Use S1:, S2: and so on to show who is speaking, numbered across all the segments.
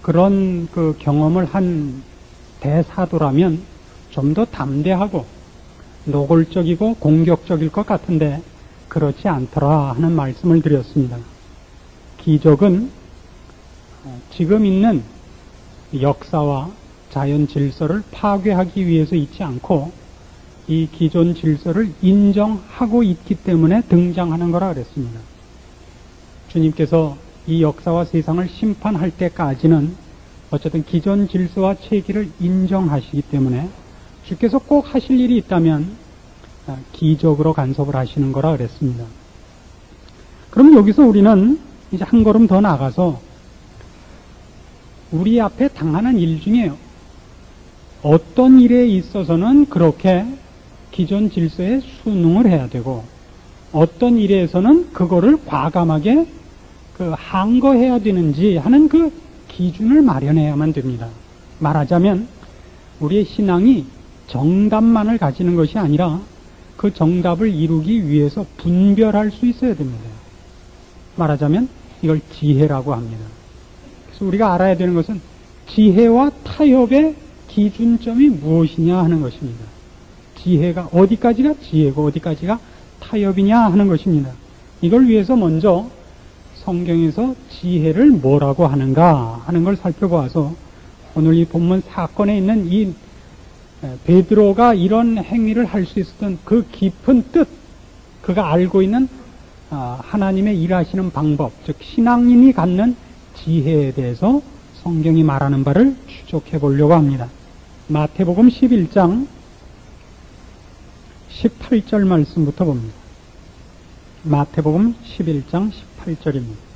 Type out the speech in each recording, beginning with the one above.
S1: 그런 그 경험을 한 대사도라면 좀 더 담대하고 노골적이고 공격적일 것 같은데 그렇지 않더라 하는 말씀을 드렸습니다. 기적은 지금 있는 역사와 자연 질서를 파괴하기 위해서 있지 않고 이 기존 질서를 인정하고 있기 때문에 등장하는 거라 그랬습니다. 주님께서 이 역사와 세상을 심판할 때까지는 어쨌든 기존 질서와 체계를 인정하시기 때문에 주께서 꼭 하실 일이 있다면 기적으로 간섭을 하시는 거라 그랬습니다. 그럼 여기서 우리는 이제 한 걸음 더 나가서 우리 앞에 당하는 일 중에 어떤 일에 있어서는 그렇게 기존 질서에 순응을 해야 되고 어떤 일에서는 그거를 과감하게 항거해야 되는지 하는 그 기준을 마련해야만 됩니다. 말하자면 우리의 신앙이 정답만을 가지는 것이 아니라 그 정답을 이루기 위해서 분별할 수 있어야 됩니다. 말하자면 이걸 지혜라고 합니다. 그래서 우리가 알아야 되는 것은 지혜와 타협의 기준점이 무엇이냐 하는 것입니다. 지혜가 어디까지가 지혜고 어디까지가 타협이냐 하는 것입니다. 이걸 위해서 먼저 성경에서 지혜를 뭐라고 하는가 하는 걸 살펴보아서 오늘 이 본문 사건에 있는 이 베드로가 이런 행위를 할 수 있었던 그 깊은 뜻, 그가 알고 있는 하나님의 일하시는 방법, 즉 신앙인이 갖는 지혜에 대해서 성경이 말하는 바를 추적해 보려고 합니다. 마태복음 11장 18절 말씀부터 봅니다. 마태복음 11장 18절입니다.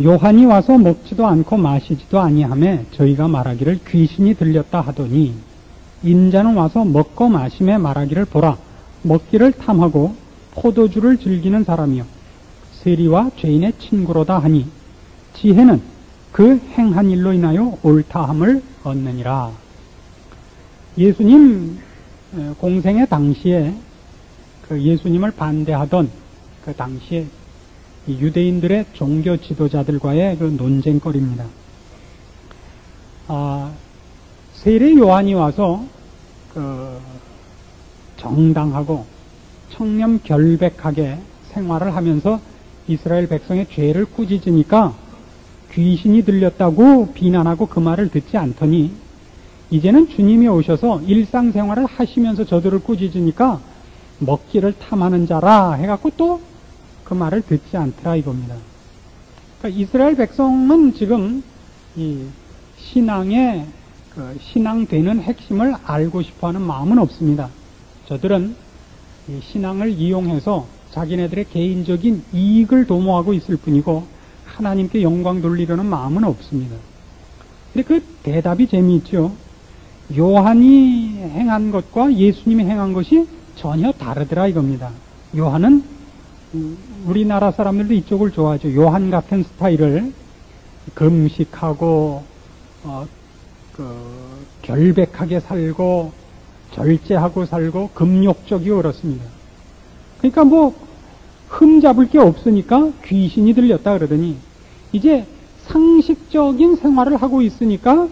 S1: 요한이 와서 먹지도 않고 마시지도 아니하며 저희가 말하기를 귀신이 들렸다 하더니 인자는 와서 먹고 마심에 말하기를 보라 먹기를 탐하고 포도주를 즐기는 사람이요 세리와 죄인의 친구로다 하니 지혜는 그 행한 일로 인하여 옳다함을 얻느니라. 예수님 공생의 당시에 그 예수님을 반대하던 그 당시에 유대인들의 종교 지도자들과의 그 논쟁거리입니다. 세례 요한이 와서 그 정당하고 청렴결백하게 생활을 하면서 이스라엘 백성의 죄를 꾸짖으니까 귀신이 들렸다고 비난하고 그 말을 듣지 않더니 이제는 주님이 오셔서 일상생활을 하시면서 저들을 꾸짖으니까 먹기를 탐하는 자라 해갖고 또 그 말을 듣지 않더라 이겁니다. 그러니까 이스라엘 백성은 지금 이 신앙의 신앙되는 핵심을 알고 싶어하는 마음은 없습니다. 저들은 이 신앙을 이용해서 자기네들의 개인적인 이익을 도모하고 있을 뿐이고 하나님께 영광 돌리려는 마음은 없습니다. 근데 그 대답이 재미있죠. 요한이 행한 것과 예수님이 행한 것이 전혀 다르더라 이겁니다. 요한은 우리나라 사람들도 이쪽을 좋아하죠. 요한 같은 스타일을 금식하고 결백하게 살고 절제하고 살고 금욕적이고 그렇습니다. 그러니까 뭐 흠잡을 게 없으니까 귀신이 들렸다 그러더니 이제 상식적인 생활을 하고 있으니까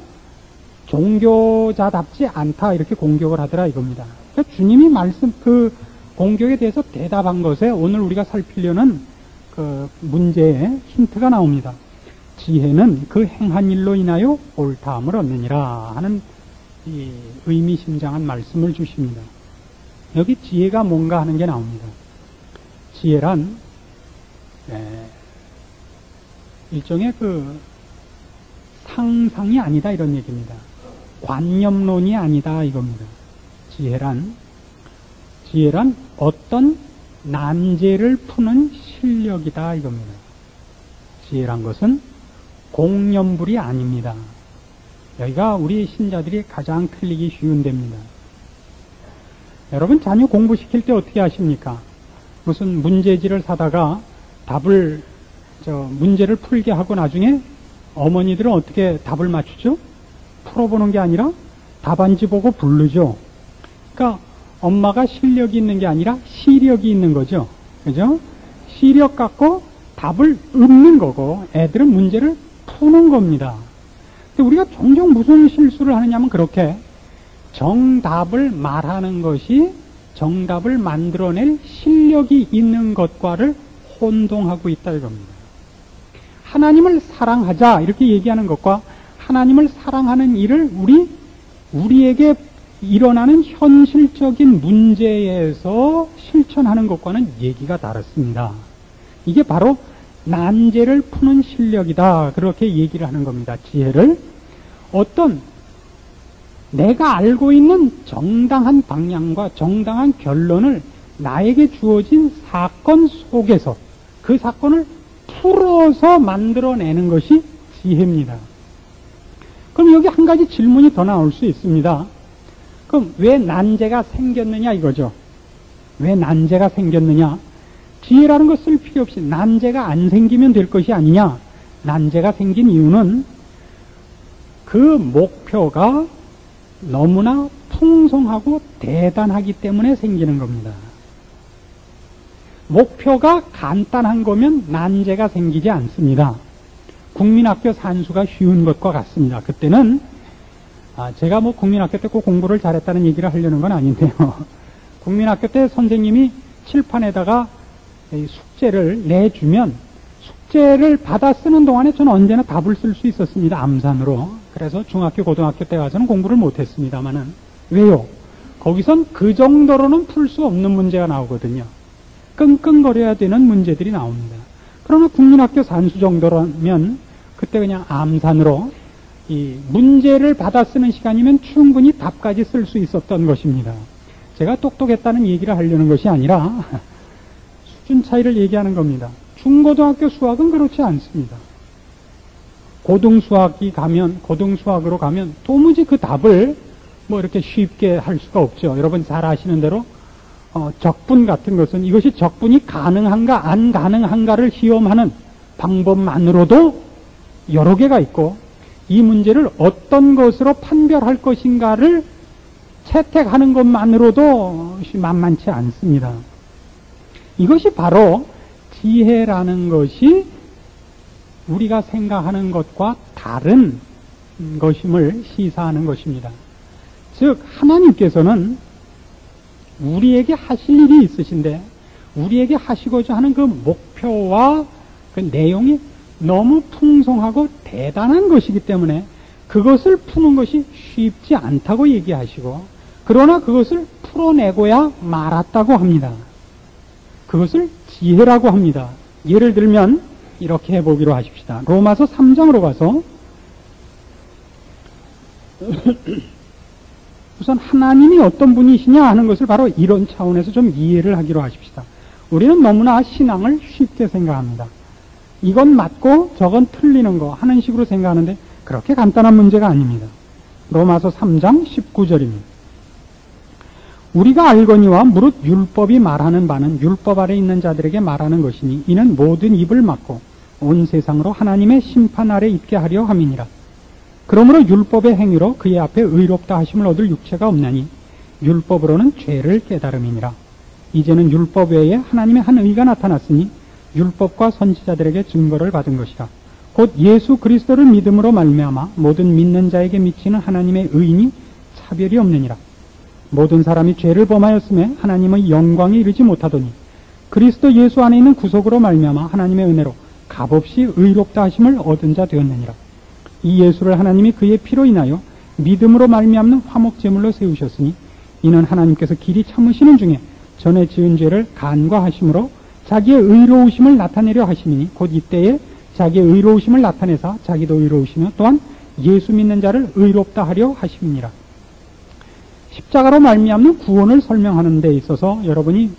S1: 종교자답지 않다 이렇게 공격을 하더라 이겁니다. 그러니까 주님이 그 공격에 대해서 대답한 것에 오늘 우리가 살피려는 그 문제의 힌트가 나옵니다. 지혜는 그 행한 일로 인하여 옳다함을 얻느니라 하는 이 의미심장한 말씀을 주십니다. 여기 지혜가 뭔가 하는 게 나옵니다. 지혜란 일종의 그 상상이 아니다 이런 얘기입니다. 관념론이 아니다 이겁니다. 지혜란 어떤 난제를 푸는 실력이다 이겁니다. 지혜란 것은 공연불이 아닙니다. 여기가 우리 신자들이 가장 틀리기 쉬운 데입니다. 여러분 자녀 공부시킬 때 어떻게 하십니까? 무슨 문제지를 사다가 문제를 풀게 하고 나중에 어머니들은 어떻게 답을 맞추죠? 풀어보는 게 아니라 답안지 보고 부르죠. 그러니까 엄마가 실력이 있는 게 아니라 시력이 있는 거죠. 그죠? 시력 갖고 답을 읊는 거고 애들은 문제를 푸는 겁니다. 근데 우리가 종종 무슨 실수를 하느냐면 그렇게 정답을 말하는 것이 정답을 만들어낼 실력이 있는 것과를 혼동하고 있다 이겁니다. 하나님을 사랑하자 이렇게 얘기하는 것과 하나님을 사랑하는 일을 우리에게 일어나는 현실적인 문제에서 실천하는 것과는 얘기가 다릅니다. 이게 바로 난제를 푸는 실력이다. 그렇게 얘기를 하는 겁니다. 지혜를 어떤 내가 알고 있는 정당한 방향과 정당한 결론을 나에게 주어진 사건 속에서 그 사건을 풀어서 만들어내는 것이 지혜입니다. 그럼 여기 한 가지 질문이 더 나올 수 있습니다. 그럼 왜 난제가 생겼느냐 이거죠. 왜 난제가 생겼느냐? 지혜라는 거 쓸 필요 없이 난제가 안 생기면 될 것이 아니냐? 난제가 생긴 이유는 그 목표가 너무나 풍성하고 대단하기 때문에 생기는 겁니다. 목표가 간단한 거면 난제가 생기지 않습니다. 국민학교 산수가 쉬운 것과 같습니다. 그때는 제가 뭐 국민학교 때 꼭 공부를 잘했다는 얘기를 하려는 건 아닌데요. 국민학교 때 선생님이 칠판에다가 숙제를 내주면 숙제를 받아 쓰는 동안에 저는 언제나 답을 쓸 수 있었습니다. 암산으로. 그래서 중학교, 고등학교 때 가서는 공부를 못했습니다만은 왜요? 거기선 그 정도로는 풀 수 없는 문제가 나오거든요. 끙끙거려야 되는 문제들이 나옵니다. 그러나 국민학교 산수 정도라면 그때 그냥 암산으로 이 문제를 받아 쓰는 시간이면 충분히 답까지 쓸 수 있었던 것입니다. 제가 똑똑했다는 얘기를 하려는 것이 아니라 수준 차이를 얘기하는 겁니다. 중고등학교 수학은 그렇지 않습니다. 고등수학으로 가면 도무지 그 답을 뭐 이렇게 쉽게 할 수가 없죠. 여러분 잘 아시는 대로 적분 같은 것은 이것이 적분이 가능한가 안 가능한가를 시험하는 방법만으로도 여러 개가 있고 이 문제를 어떤 것으로 판별할 것인가를 채택하는 것만으로도 만만치 않습니다. 이것이 바로 지혜라는 것이 우리가 생각하는 것과 다른 것임을 시사하는 것입니다. 즉 하나님께서는 우리에게 하실 일이 있으신데 우리에게 하시고자 하는 그 목표와 그 내용이 너무 풍성하고 대단한 것이기 때문에 그것을 푸는 것이 쉽지 않다고 얘기하시고 그러나 그것을 풀어내고야 말았다고 합니다. 그것을 지혜라고 합니다. 예를 들면 이렇게 해보기로 하십시다. 로마서 3장으로 가서 우선 하나님이 어떤 분이시냐 하는 것을 바로 이런 차원에서 좀 이해를 하기로 하십시다. 우리는 너무나 신앙을 쉽게 생각합니다. 이건 맞고 저건 틀리는 거 하는 식으로 생각하는데 그렇게 간단한 문제가 아닙니다. 로마서 3장 19절입니다. 우리가 알거니와 무릇 율법이 말하는 바는 율법 아래 있는 자들에게 말하는 것이니 이는 모든 입을 막고 온 세상으로 하나님의 심판 아래 있게 하려 함이니라. 그러므로 율법의 행위로 그의 앞에 의롭다 하심을 얻을 육체가 없나니 율법으로는 죄를 깨달음이니라. 이제는 율법 외에 하나님의 한 의가 나타났으니 율법과 선지자들에게 증거를 받은 것이라. 곧 예수 그리스도를 믿음으로 말미암아 모든 믿는 자에게 미치는 하나님의 의인이 차별이 없느니라. 모든 사람이 죄를 범하였음에 하나님의 영광에 이르지 못하더니 그리스도 예수 안에 있는 구속으로 말미암아 하나님의 은혜로 값없이 의롭다 하심을 얻은 자 되었느니라. 이 예수를 하나님이 그의 피로 인하여 믿음으로 말미암는 화목 제물로 세우셨으니 이는 하나님께서 길이 참으시는 중에 전에 지은 죄를 간과하심으로 자기의 의로우심을 나타내려 하심이니 곧 이때에 자기의 의로우심을 나타내사 자기도 의로우시며 또한 예수 믿는 자를 의롭다 하려 하심이니라. 십자가로 말미암는 구원을 설명하는 데 있어서 여러분이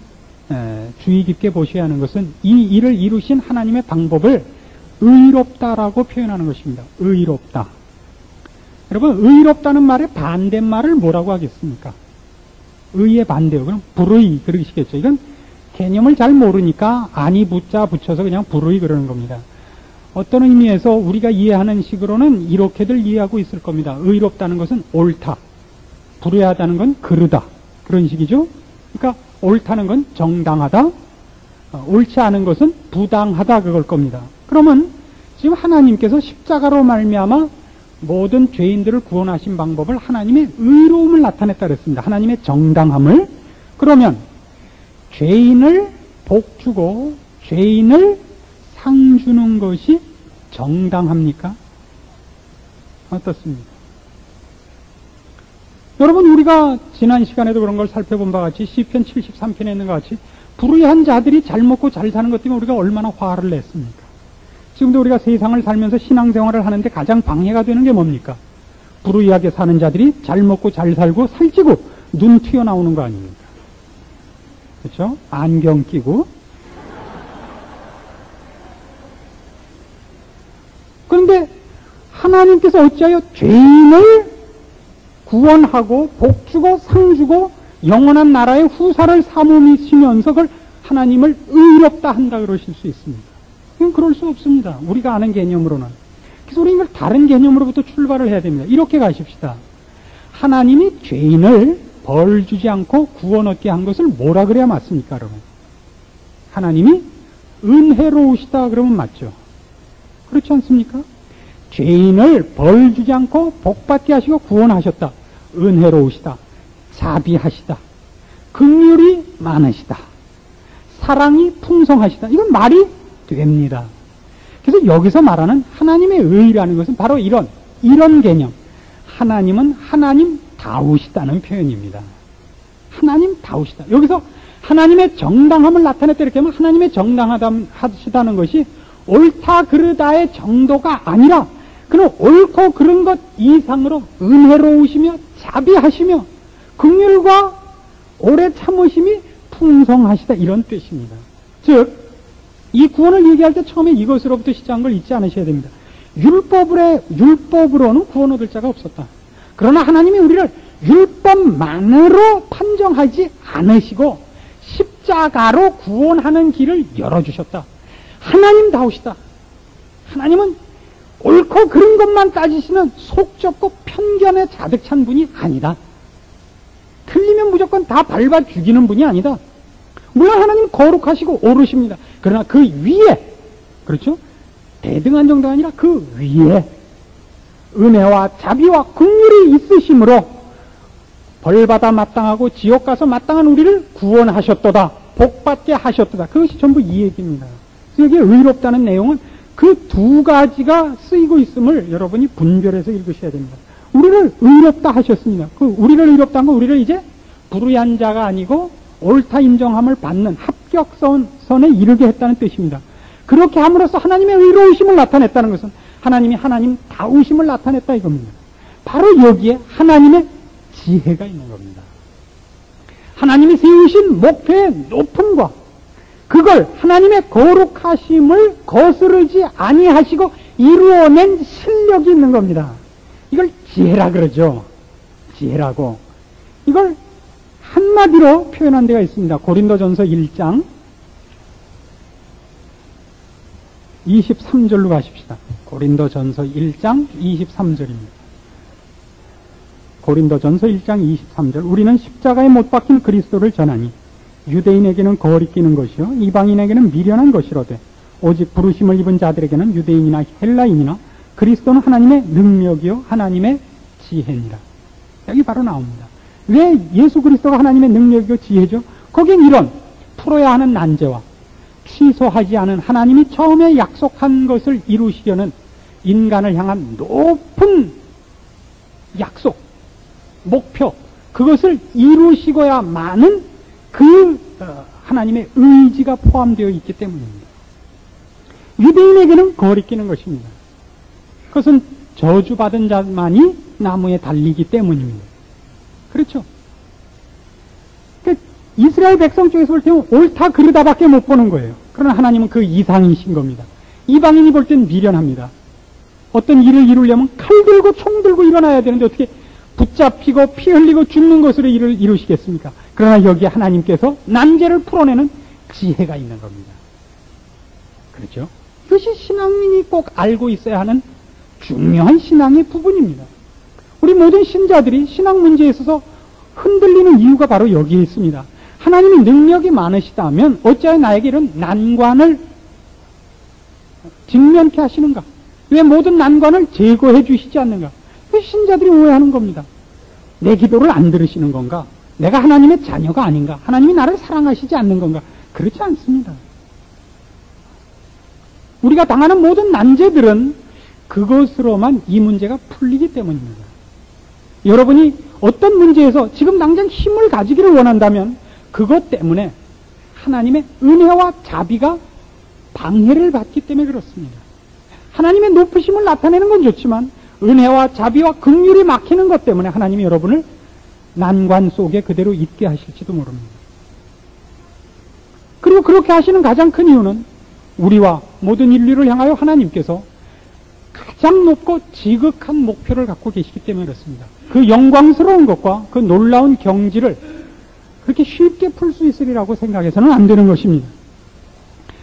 S1: 주의 깊게 보셔야 하는 것은 이 일을 이루신 하나님의 방법을 의롭다라고 표현하는 것입니다. 의롭다. 여러분 의롭다는 말의 반대말을 뭐라고 하겠습니까? 의의 반대요. 그럼 불의 그러시겠죠. 이건 개념을 잘 모르니까 아니 붙자 붙여서 그냥 불의 그러는 겁니다. 어떤 의미에서 우리가 이해하는 식으로는 이렇게들 이해하고 있을 겁니다. 의롭다는 것은 옳다. 불의하다는 건 그르다. 그런 식이죠. 그러니까 옳다는 건 정당하다. 옳지 않은 것은 부당하다 그걸 겁니다. 그러면 지금 하나님께서 십자가로 말미암아 모든 죄인들을 구원하신 방법을 하나님의 의로움을 나타냈다 그랬습니다. 하나님의 정당함을. 그러면 죄인을 복주고 죄인을 상 주는 것이 정당합니까? 어떻습니까? 여러분, 우리가 지난 시간에도 그런 걸 살펴본 바 같이 시편 73편에 있는 것 같이 불의한 자들이 잘 먹고 잘 사는 것 때문에 우리가 얼마나 화를 냈습니까? 지금도 우리가 세상을 살면서 신앙생활을 하는데 가장 방해가 되는 게 뭡니까? 불의하게 사는 자들이 잘 먹고 잘 살고 살찌고 눈 튀어나오는 거 아닙니까? 그렇죠? 안경 끼고. 그런데 하나님께서 어찌하여 죄인을 구원하고 복주고 상주고 영원한 나라의 후사를 삼으시면서 그걸 하나님을 의롭다 한다 그러실 수 있습니다. 이건 그럴 수 없습니다. 우리가 아는 개념으로는. 그래서 우리는 이걸 다른 개념으로부터 출발을 해야 됩니다. 이렇게 가십시다. 하나님이 죄인을 벌 주지 않고 구원 얻게 한 것을 뭐라 그래야 맞습니까, 여러분? 하나님이 은혜로우시다 그러면 맞죠? 그렇지 않습니까? 죄인을 벌 주지 않고 복받게 하시고 구원하셨다. 은혜로우시다. 자비하시다. 긍휼이 많으시다. 사랑이 풍성하시다. 이건 말이 됩니다. 그래서 여기서 말하는 하나님의 의라는 것은 바로 이런 개념. 하나님은 하나님다우시다는 표현입니다. 하나님다우시다. 여기서 하나님의 정당함을 나타냈다 이렇게 하면 하나님의 정당하시다는 것이 옳다 그르다의 정도가 아니라 그는 옳고 그른 것 이상으로 은혜로우시며 자비하시며 긍휼과 오래 참으심이 풍성하시다 이런 뜻입니다. 즉 이 구원을 얘기할 때 처음에 이것으로부터 시작한 걸 잊지 않으셔야 됩니다. 율법으로는 구원 얻을 자가 없었다. 그러나 하나님이 우리를 율법만으로 판정하지 않으시고 십자가로 구원하는 길을 열어주셨다. 하나님다우시다. 하나님은 옳고 그른 것만 따지시는 속 좁고 편견에 가득 찬 분이 아니다. 틀리면 무조건 다 밟아 죽이는 분이 아니다. 물론 하나님 거룩하시고 오르십니다. 그러나 그 위에, 그렇죠? 대등한 정도가 아니라 그 위에 은혜와 자비와 긍휼이 있으심으로 벌받아 마땅하고 지옥 가서 마땅한 우리를 구원하셨도다. 복받게 하셨도다. 그것이 전부 이 얘기입니다. 여기에 의롭다는 내용은 그 두 가지가 쓰이고 있음을 여러분이 분별해서 읽으셔야 됩니다. 우리를 의롭다 하셨습니다. 그 우리를 의롭다 한 건 우리를 이제 불의한 자가 아니고 옳다 인정함을 받는 합격선에 이르게 했다는 뜻입니다. 그렇게 함으로써 하나님의 의로우심을 나타냈다는 것은 하나님이 하나님다우심을 나타냈다 이겁니다. 바로 여기에 하나님의 지혜가 있는 겁니다. 하나님이 세우신 목표의 높음과 그걸 하나님의 거룩하심을 거스르지 아니하시고 이루어낸 실력이 있는 겁니다. 이걸 지혜라 그러죠. 지혜라고. 이걸 한마디로 표현한 데가 있습니다. 고린도전서 1장 23절로 가십시다. 고린도전서 1장 23절입니다. 고린도전서 1장 23절. 우리는 십자가에 못 박힌 그리스도를 전하니 유대인에게는 거리끼는 것이요 이방인에게는 미련한 것이로되 오직 부르심을 입은 자들에게는 유대인이나 헬라인이나 그리스도는 하나님의 능력이요 하나님의 지혜니라. 여기 바로 나옵니다. 왜 예수 그리스도가 하나님의 능력이요 지혜죠? 거긴 이런 풀어야 하는 난제와 취소하지 않은 하나님이 처음에 약속한 것을 이루시려는 인간을 향한 높은 약속, 목표, 그것을 이루시고야만은 그 하나님의 의지가 포함되어 있기 때문입니다. 유대인에게는 거리끼는 것입니다. 그것은 저주받은 자만이 나무에 달리기 때문입니다. 그렇죠? 이스라엘 백성 쪽에서 볼 때는 옳다 그르다밖에 못 보는 거예요. 그러나 하나님은 그 이상이신 겁니다. 이방인이 볼 땐 미련합니다. 어떤 일을 이루려면 칼 들고 총 들고 일어나야 되는데 어떻게 붙잡히고 피 흘리고 죽는 것으로 일을 이루시겠습니까? 그러나 여기에 하나님께서 난제를 풀어내는 지혜가 있는 겁니다. 그렇죠? 이것이 신앙인이 꼭 알고 있어야 하는 중요한 신앙의 부분입니다. 우리 모든 신자들이 신앙 문제에 있어서 흔들리는 이유가 바로 여기에 있습니다. 하나님이 능력이 많으시다면 어찌하여 나에게 이런 난관을 직면케 하시는가? 왜 모든 난관을 제거해 주시지 않는가? 그 신자들이 오해하는 겁니다. 내 기도를 안 들으시는 건가? 내가 하나님의 자녀가 아닌가? 하나님이 나를 사랑하시지 않는 건가? 그렇지 않습니다. 우리가 당하는 모든 난제들은 그것으로만 이 문제가 풀리기 때문입니다. 여러분이 어떤 문제에서 지금 당장 힘을 가지기를 원한다면 그것 때문에 하나님의 은혜와 자비가 방해를 받기 때문에 그렇습니다. 하나님의 높으심을 나타내는 건 좋지만 은혜와 자비와 긍휼이 막히는 것 때문에 하나님이 여러분을 난관 속에 그대로 있게 하실지도 모릅니다. 그리고 그렇게 하시는 가장 큰 이유는 우리와 모든 인류를 향하여 하나님께서 가장 높고 지극한 목표를 갖고 계시기 때문에 그렇습니다. 그 영광스러운 것과 그 놀라운 경지를 그렇게 쉽게 풀 수 있으리라고 생각해서는 안 되는 것입니다.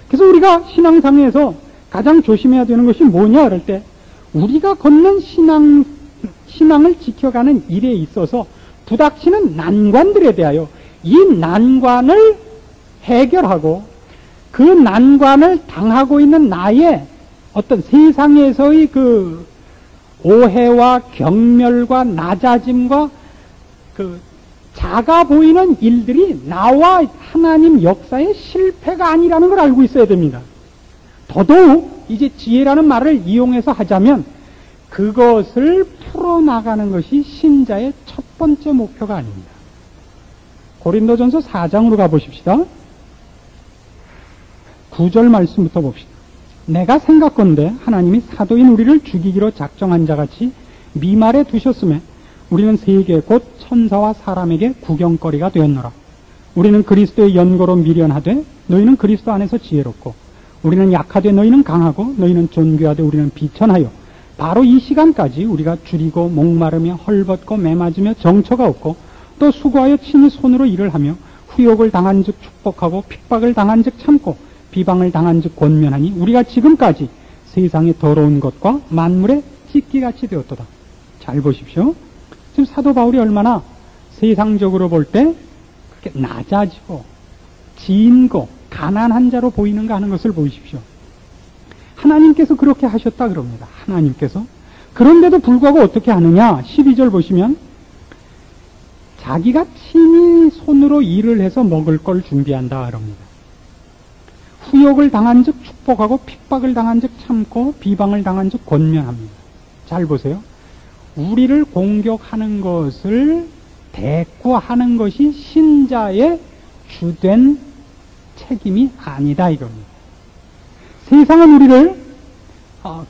S1: 그래서 우리가 신앙상에서 가장 조심해야 되는 것이 뭐냐 그럴 때 우리가 걷는 신앙을 지켜가는 일에 있어서 부닥치는 난관들에 대하여 이 난관을 해결하고 그 난관을 당하고 있는 나의 어떤 세상에서의 그 오해와 경멸과 낮아짐과 그 작아 보이는 일들이 나와 하나님 역사의 실패가 아니라는 걸 알고 있어야 됩니다. 더더욱 이제 지혜라는 말을 이용해서 하자면 그것을 풀어나가는 것이 신자의 첫 번째 목표가 아닙니다. 고린도전서 4장으로 가보십시다. 9절 말씀부터 봅시다. 내가 생각건대 하나님이 사도인 우리를 죽이기로 작정한 자같이 미말에 두셨음에 우리는 세계 곧 천사와 사람에게 구경거리가 되었노라. 우리는 그리스도의 연고로 미련하되 너희는 그리스도 안에서 지혜롭고 우리는 약하되 너희는 강하고 너희는 존귀하되 우리는 비천하여 바로 이 시간까지 우리가 줄이고 목마르며 헐벗고 매맞으며 정처가 없고 또 수고하여 친히 손으로 일을 하며 후욕을 당한 즉 축복하고 핍박을 당한 즉 참고 비방을 당한 즉 권면하니 우리가 지금까지 세상의 더러운 것과 만물의 찢기같이 되었도다. 잘 보십시오. 지금 사도 바울이 얼마나 세상적으로 볼 때 그렇게 낮아지고 지인고 가난한 자로 보이는가 하는 것을 보십시오. 하나님께서 그렇게 하셨다 그럽니다. 하나님께서. 그런데도 불구하고 어떻게 하느냐? 12절 보시면 자기가 친히 손으로 일을 해서 먹을 걸 준비한다 그럽니다. 후욕을 당한 즉 축복하고 핍박을 당한 즉 참고 비방을 당한 즉 권면합니다. 잘 보세요. 우리를 공격하는 것을 대꾸하는 것이 신자의 주된 책임이 아니다 이겁니다. 세상은 우리를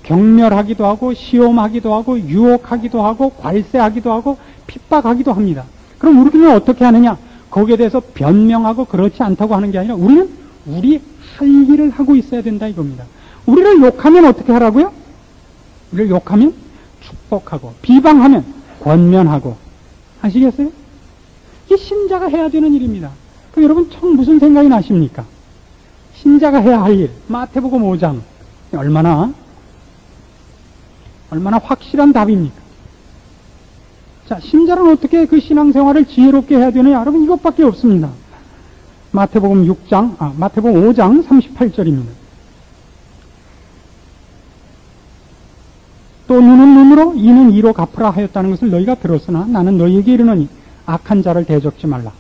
S1: 경멸하기도 하고 시험하기도 하고 유혹하기도 하고 괄세하기도 하고 핍박하기도 합니다. 그럼 우리는 어떻게 하느냐? 거기에 대해서 변명하고 그렇지 않다고 하는 게 아니라 우리는 우리 할 일을 하고 있어야 된다 이겁니다. 우리를 욕하면 어떻게 하라고요? 우리를 욕하면 축복하고 비방하면 권면하고 아시겠어요? 이게 신자가 해야 되는 일입니다. 그럼 여러분 처음 무슨 생각이 나십니까? 신자가 해야 할 일, 마태복음 5장 얼마나 확실한 답입니까? 자, 신자는 어떻게 그 신앙생활을 지혜롭게 해야 되느냐? 여러분 이것밖에 없습니다. 마태복음 5장 38절입니다. 또 눈은 눈으로 이는 이로 갚으라 하였다는 것을 너희가 들었으나 나는 너희에게 이르노니 악한 자를 대적지 말라.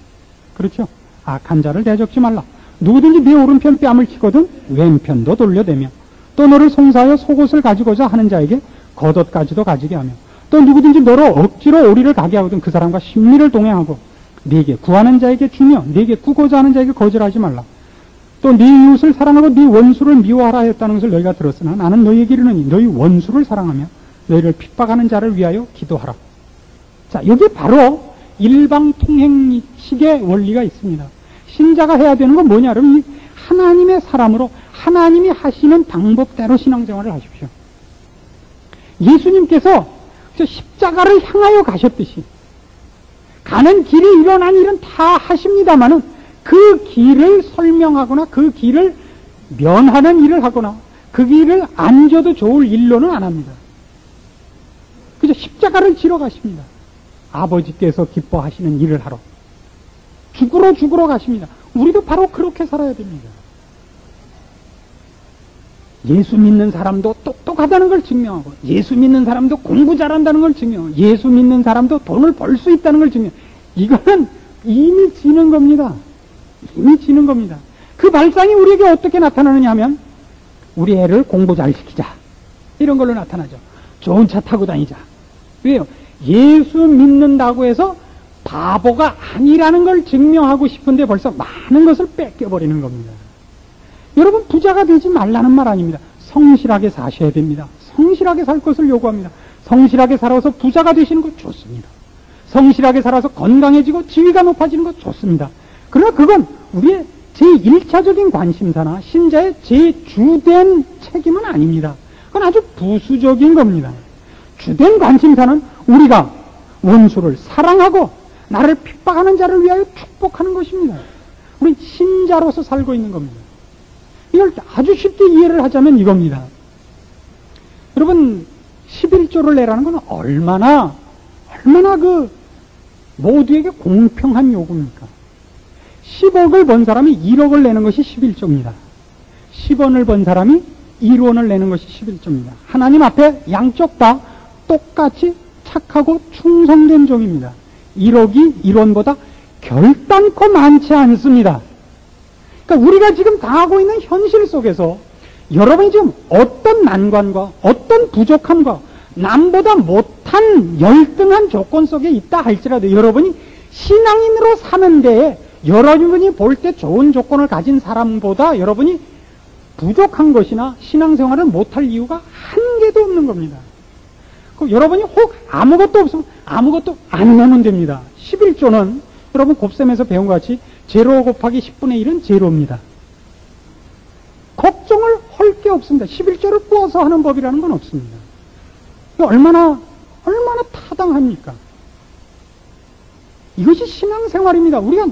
S1: 그렇죠? 악한 자를 대적지 말라. 누구든지 네 오른편 뺨을 치거든 왼편도 돌려대며 또 너를 송사하여 속옷을 가지고자 하는 자에게 겉옷까지도 가지게 하며 또 누구든지 너로 억지로 오리를 가게 하거든 그 사람과 심리를 동행하고 네게 구하는 자에게 주며 네게 구고자 하는 자에게 거절하지 말라. 또 네 이웃을 사랑하고 네 원수를 미워하라 하였다는 것을 너희가 들었으나 나는 너희에게 이르노니 너희 원수를 사랑하며 너희를 핍박하는 자를 위하여 기도하라. 자, 여기 바로 일방통행식의 원리가 있습니다. 신자가 해야 되는 건 뭐냐? 그러면 하나님의 사람으로 하나님이 하시는 방법대로 신앙생활을 하십시오. 예수님께서 십자가를 향하여 가셨듯이 가는 길에 일어난 일은 다 하십니다마는 그 길을 설명하거나 그 길을 면하는 일을 하거나 그 길을 안 져도 좋을 일로는 안 합니다. 그저 십자가를 지러 가십니다. 아버지께서 기뻐하시는 일을 하러 죽으러 가십니다. 우리도 바로 그렇게 살아야 됩니다. 예수 믿는 사람도 똑똑 똑똑하다는 걸 증명하고, 예수 믿는 사람도 공부 잘한다는 걸 증명하고, 예수 믿는 사람도 돈을 벌 수 있다는 걸 증명. 이거는 이미 지는 겁니다. 이미 지는 겁니다. 그 발상이 우리에게 어떻게 나타나느냐 하면, 우리 애를 공부 잘 시키자, 이런 걸로 나타나죠. 좋은 차 타고 다니자. 왜요? 예수 믿는다고 해서 바보가 아니라는 걸 증명하고 싶은데 벌써 많은 것을 뺏겨버리는 겁니다. 여러분, 부자가 되지 말라는 말 아닙니다. 성실하게 사셔야 됩니다. 성실하게 살 것을 요구합니다. 성실하게 살아서 부자가 되시는 것 좋습니다. 성실하게 살아서 건강해지고 지위가 높아지는 것 좋습니다. 그러나 그건 우리의 제1차적인 관심사나 신자의 제주된 책임은 아닙니다. 그건 아주 부수적인 겁니다. 주된 관심사는 우리가 원수를 사랑하고 나를 핍박하는 자를 위하여 축복하는 것입니다. 우린 신자로서 살고 있는 겁니다. 이걸 아주 쉽게 이해를 하자면 이겁니다. 여러분, 11조를 내라는 건 얼마나 그 모두에게 공평한 요구입니까? 10억을 번 사람이 1억을 내는 것이 11조입니다. 10원을 번 사람이 1원을 내는 것이 11조입니다. 하나님 앞에 양쪽 다 똑같이 착하고 충성된 종입니다. 1억이 1원보다 결단코 많지 않습니다. 그러니까 우리가 지금 당하고 있는 현실 속에서 여러분이 지금 어떤 난관과 어떤 부족함과 남보다 못한 열등한 조건 속에 있다 할지라도 여러분이 신앙인으로 사는 데에 여러분이 볼 때 좋은 조건을 가진 사람보다 여러분이 부족한 것이나 신앙생활을 못할 이유가 한 개도 없는 겁니다. 여러분이 혹 아무것도 없으면 아무것도 안 내면 됩니다. 11조는 여러분 곱셈에서 배운 것 같이 제로 곱하기 10분의 1은 제로입니다. 걱정을 할 게 없습니다. 11조를 부어서 하는 법이라는 건 없습니다. 얼마나 타당합니까? 이것이 신앙생활입니다. 우리가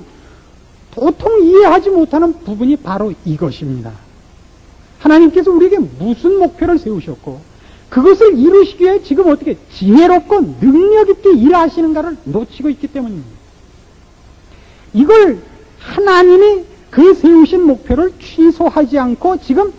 S1: 도통 이해하지 못하는 부분이 바로 이것입니다. 하나님께서 우리에게 무슨 목표를 세우셨고 그것을 이루시기 위해 지금 어떻게 지혜롭고 능력있게 일하시는가를 놓치고 있기 때문입니다. 이걸 하나님이 그 세우신 목표를 취소하지 않고 지금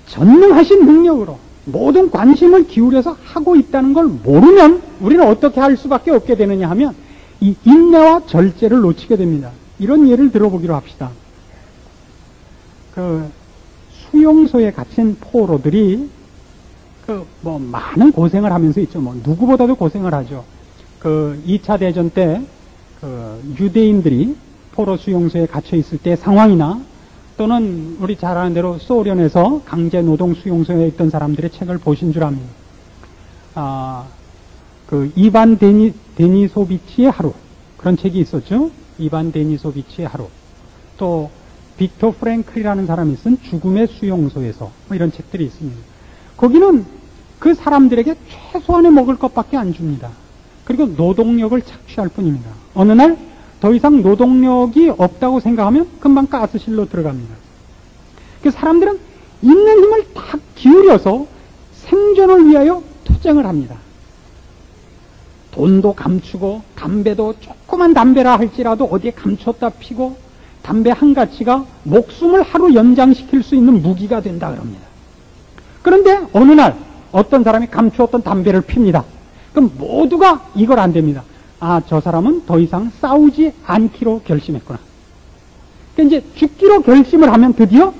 S1: 전능하신 능력으로 모든 관심을 기울여서 하고 있다는 걸 모르면 우리는 어떻게 할 수밖에 없게 되느냐 하면 이 인내와 절제를 놓치게 됩니다. 이런 예를 들어보기로 합시다. 그 수용소에 갇힌 포로들이 많은 고생을 하면서 있죠. 누구보다도 고생을 하죠. 2차 대전 때 유대인들이 포로 수용소에 갇혀 있을 때 상황이나 또는 우리 잘 아는 대로 소련에서 강제 노동 수용소에 있던 사람들의 책을 보신 줄 압니다. 이반 데니소비치의 하루, 그런 책이 있었죠. 이반 데니소비치의 하루. 또 빅토 프랭클이라는 사람이 쓴 죽음의 수용소에서 이런 책들이 있습니다. 거기는 그 사람들에게 최소한의 먹을 것밖에 안 줍니다. 그리고 노동력을 착취할 뿐입니다. 어느 날 더 이상 노동력이 없다고 생각하면 금방 가스실로 들어갑니다. 그 사람들은 있는 힘을 다 기울여서 생존을 위하여 투쟁을 합니다. 돈도 감추고 담배도 조그만 담배라 할지라도 어디에 감췄다 피고 담배 한 가치가 목숨을 하루 연장시킬 수 있는 무기가 된다 그럽니다. 그런데 어느 날 어떤 사람이 감추었던 담배를 핍니다. 그럼 모두가 이걸 안 됩니다. 저 사람은 더 이상 싸우지 않기로 결심했구나. 그러니까 이제 죽기로 결심을 하면 드디어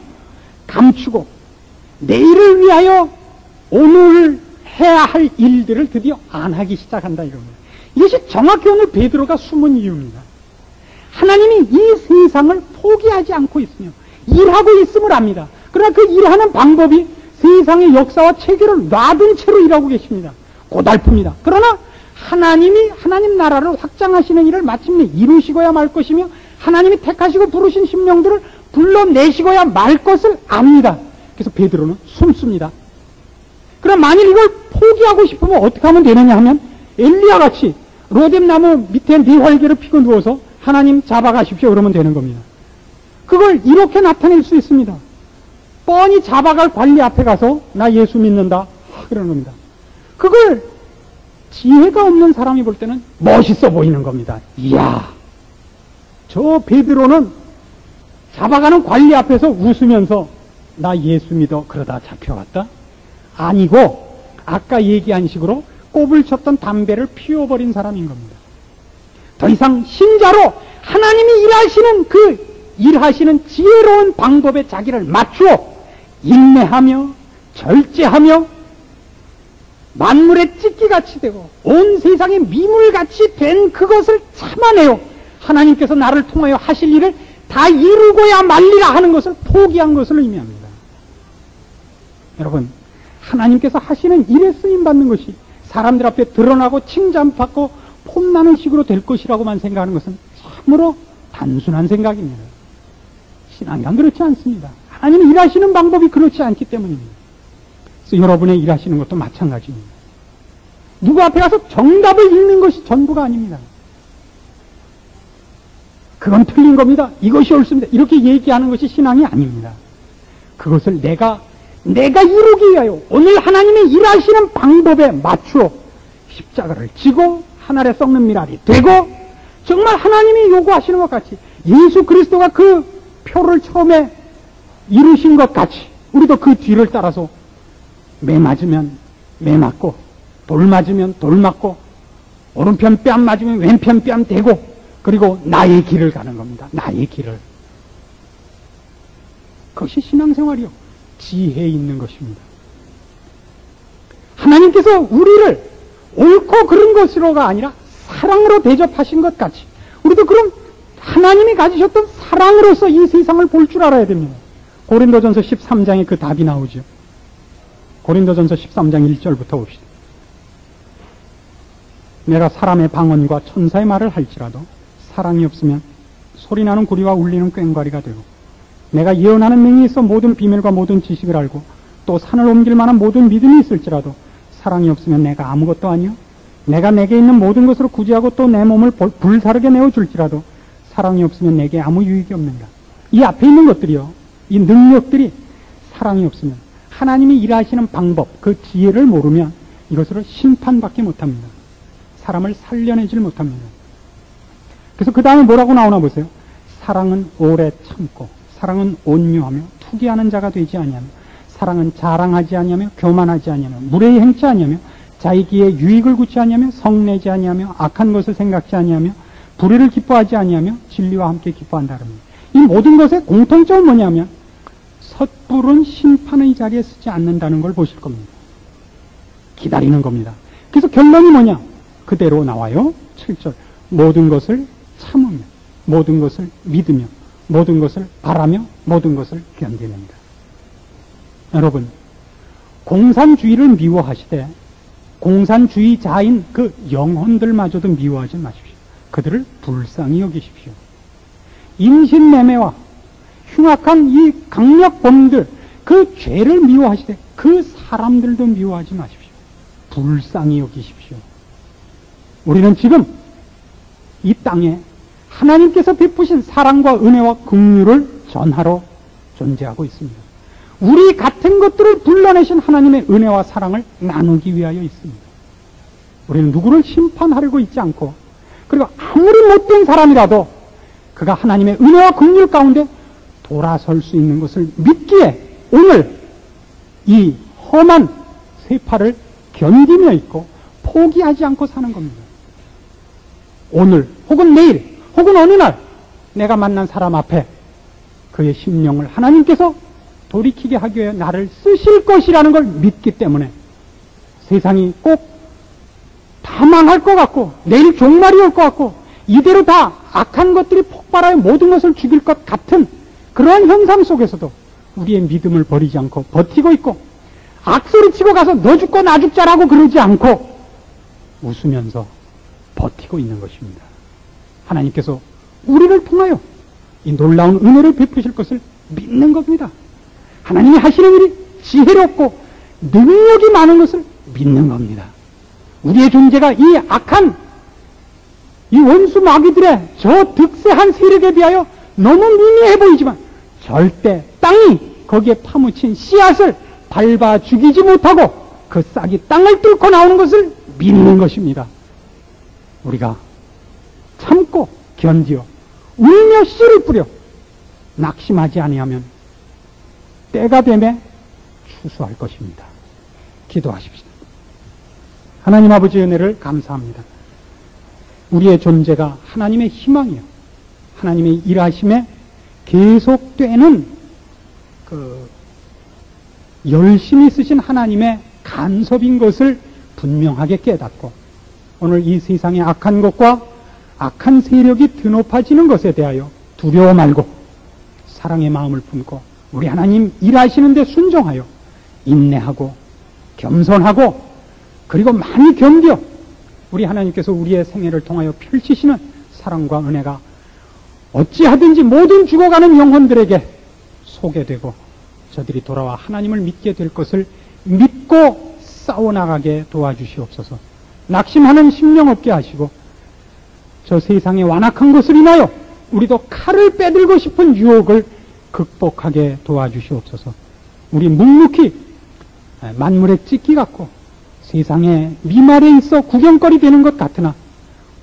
S1: 감추고 내일을 위하여 오늘 해야 할 일들을 드디어 안 하기 시작한다 이겁니다. 이것이 정확히 오늘 베드로가 숨은 이유입니다. 하나님이 이 세상을 포기하지 않고 있으며 일하고 있음을 압니다. 그러나 그 일하는 방법이 세상의 역사와 체계를 놔둔 채로 일하고 계십니다. 고달픕니다. 그러나 하나님 나라를 확장하시는 일을 마침내 이루시고야 말 것이며 하나님이 택하시고 부르신 심령들을 불러내시고야 말 것을 압니다. 그래서 베드로는 숨습니다. 그럼 만일 이걸 포기하고 싶으면 어떻게 하면 되느냐 하면 엘리야 같이 로뎀나무 밑에 네 활개를 피고 누워서 하나님 잡아가십시오 그러면 되는 겁니다. 그걸 이렇게 나타낼 수 있습니다. 뻔히 잡아갈 관리 앞에 가서 나 예수 믿는다 그러는 겁니다. 그걸 지혜가 없는 사람이 볼 때는 멋있어 보이는 겁니다. 이야, 저 베드로는 잡아가는 관리 앞에서 웃으면서 나 예수 믿어 그러다 잡혀갔다. 아니고 아까 얘기한 식으로 꼽을 쳤던 담배를 피워버린 사람인 겁니다. 더 이상 신자로 하나님이 일하시는 지혜로운 방법에 자기를 맞추어 인내하며 절제하며 만물의 찢기같이 되고 온 세상의 미물같이 된 그것을 참아내요. 하나님께서 나를 통하여 하실 일을 다 이루고야 말리라 하는 것을 포기한 것을 의미합니다. 여러분, 하나님께서 하시는 일에 쓰임받는 것이 사람들 앞에 드러나고 칭찬받고 폼나는 식으로 될 것이라고만 생각하는 것은 참으로 단순한 생각입니다. 신앙이란 그렇지 않습니다. 하나님이 일하시는 방법이 그렇지 않기 때문입니다. 그래서 여러분의 일하시는 것도 마찬가지입니다. 누구 앞에 가서 정답을 읽는 것이 전부가 아닙니다. 그건 틀린 겁니다. 이것이 옳습니다. 이렇게 얘기하는 것이 신앙이 아닙니다. 그것을 내가 이루기 위하여 오늘 하나님의 일하시는 방법에 맞추어 십자가를 지고 하늘에 썩는 미랄이 되고 정말 하나님이 요구하시는 것 같이 예수 그리스도가 그 표를 처음에 이루신 것 같이 우리도 그 뒤를 따라서 매 맞으면 매 맞고 돌 맞으면 돌 맞고 오른편 뺨 맞으면 왼편 뺨 대고 그리고 나의 길을 가는 겁니다. 나의 길을. 그것이 신앙생활이요. 지혜 있는 것입니다. 하나님께서 우리를 옳고 그른 것으로가 아니라 사랑으로 대접하신 것 같이 우리도 그럼 하나님이 가지셨던 사랑으로서 이 세상을 볼 줄 알아야 됩니다. 고린도전서 13장에 그 답이 나오죠. 고린도전서 13장 1절부터 봅시다. 내가 사람의 방언과 천사의 말을 할지라도 사랑이 없으면 소리나는 구리와 울리는 꽹과리가 되고 내가 예언하는 능이 있어 모든 비밀과 모든 지식을 알고 또 산을 옮길 만한 모든 믿음이 있을지라도 사랑이 없으면 내가 아무것도 아니요 내가 내게 있는 모든 것으로 구제하고 또 내 몸을 불사르게 내어줄지라도 사랑이 없으면 내게 아무 유익이 없는가. 이 앞에 있는 것들이요, 이 능력들이 사랑이 없으면 하나님이 일하시는 방법, 그 지혜를 모르면 이것으로 심판받지 못합니다. 사람을 살려내질 못합니다. 그래서 그 다음에 뭐라고 나오나 보세요. 사랑은 오래 참고 사랑은 온유하며 투기하는 자가 되지 아니하며 사랑은 자랑하지 아니하며 교만하지 아니하며 무례히 행치 아니하며 자기의 유익을 구치 아니하며 성내지 아니하며 악한 것을 생각지 아니하며 불의를 기뻐하지 아니하며 진리와 함께 기뻐한다 그럽니다. 이 모든 것의 공통점은 뭐냐면 섣부른 심판의 자리에 서지 않는다는 걸 보실 겁니다. 기다리는 겁니다. 그래서 결론이 뭐냐? 그대로 나와요. 7절. 모든 것을 참으며 모든 것을 믿으며 모든 것을 바라며 모든 것을 견디는다. 여러분, 공산주의를 미워하시되 공산주의자인 그 영혼들마저도 미워하지 마십시오. 그들을 불쌍히 여기십시오. 인신매매와 흉악한 이 강력범들, 그 죄를 미워하시되 그 사람들도 미워하지 마십시오. 불쌍히 여기십시오. 우리는 지금 이 땅에 하나님께서 베푸신 사랑과 은혜와 긍휼을 전하러 존재하고 있습니다. 우리 같은 것들을 불러내신 하나님의 은혜와 사랑을 나누기 위하여 있습니다. 우리는 누구를 심판하려고 있지 않고 그리고 아무리 못된 사람이라도 그가 하나님의 은혜와 긍휼 가운데 돌아설 수 있는 것을 믿기에 오늘 이 험한 세파를 견디며 있고 포기하지 않고 사는 겁니다. 오늘 혹은 내일 혹은 어느 날 내가 만난 사람 앞에 그의 심령을 하나님께서 돌이키게 하기 위해 나를 쓰실 것이라는 걸 믿기 때문에 세상이 꼭 다 망할 것 같고 내일 종말이 올 것 같고 이대로 다 악한 것들이 폭발하여 모든 것을 죽일 것 같은 그러한 현상 속에서도 우리의 믿음을 버리지 않고 버티고 있고 악소리치고 가서 너 죽고 나 죽자라고 그러지 않고 웃으면서 버티고 있는 것입니다. 하나님께서 우리를 통하여 이 놀라운 은혜를 베푸실 것을 믿는 겁니다. 하나님이 하시는 일이 지혜롭고 능력이 많은 것을 믿는 겁니다. 우리의 존재가 이 악한 이 원수 마귀들의 저 득세한 세력에 비하여 너무 미미해 보이지만 절대 땅이 거기에 파묻힌 씨앗을 밟아 죽이지 못하고 그 싹이 땅을 뚫고 나오는 것을 믿는 것입니다. 우리가 참고 견디어 울며 씨를 뿌려 낙심하지 아니하면 때가 되매 추수할 것입니다. 기도하십시다. 하나님 아버지의 은혜를 감사합니다. 우리의 존재가 하나님의 희망이요, 하나님의 일하심에 계속되는 열심히 쓰신 하나님의 간섭인 것을 분명하게 깨닫고, 오늘 이 세상의 악한 것과 악한 세력이 드높아지는 것에 대하여 두려워 말고 사랑의 마음을 품고 우리 하나님 일하시는 데 순종하여 인내하고 겸손하고 그리고 많이 견뎌 우리 하나님께서 우리의 생애를 통하여 펼치시는 사랑과 은혜가 어찌하든지 모든 죽어가는 영혼들에게 소개되고 저들이 돌아와 하나님을 믿게 될 것을 믿고 싸워나가게 도와주시옵소서. 낙심하는 심령 없게 하시고 저 세상의 완악한 것을 인하여 우리도 칼을 빼들고 싶은 유혹을 극복하게 도와주시옵소서. 우리 묵묵히 만물의 찢기 같고 세상의 미말에 있어 구경거리 되는 것 같으나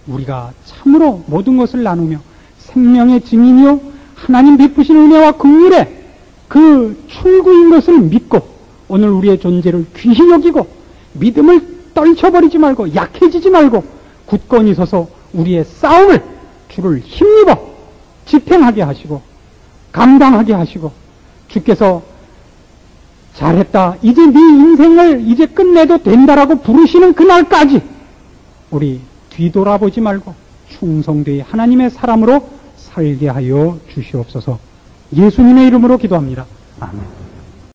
S1: 우리가 참으로 모든 것을 나누며 생명의 증인이요 하나님 베푸신 은혜와 긍휼의 그 출구인 것을 믿고 오늘 우리의 존재를 귀히 여기고 믿음을 떨쳐버리지 말고 약해지지 말고 굳건히 서서 우리의 싸움을 주를 힘입어 집행하게 하시고 감당하게 하시고 주께서 잘했다, 이제 네 인생을 이제 끝내도 된다라고 부르시는 그날까지 우리 뒤돌아보지 말고 충성되이 하나님의 사람으로 살게 하여 주시옵소서. 예수님의 이름으로 기도합니다. 아멘.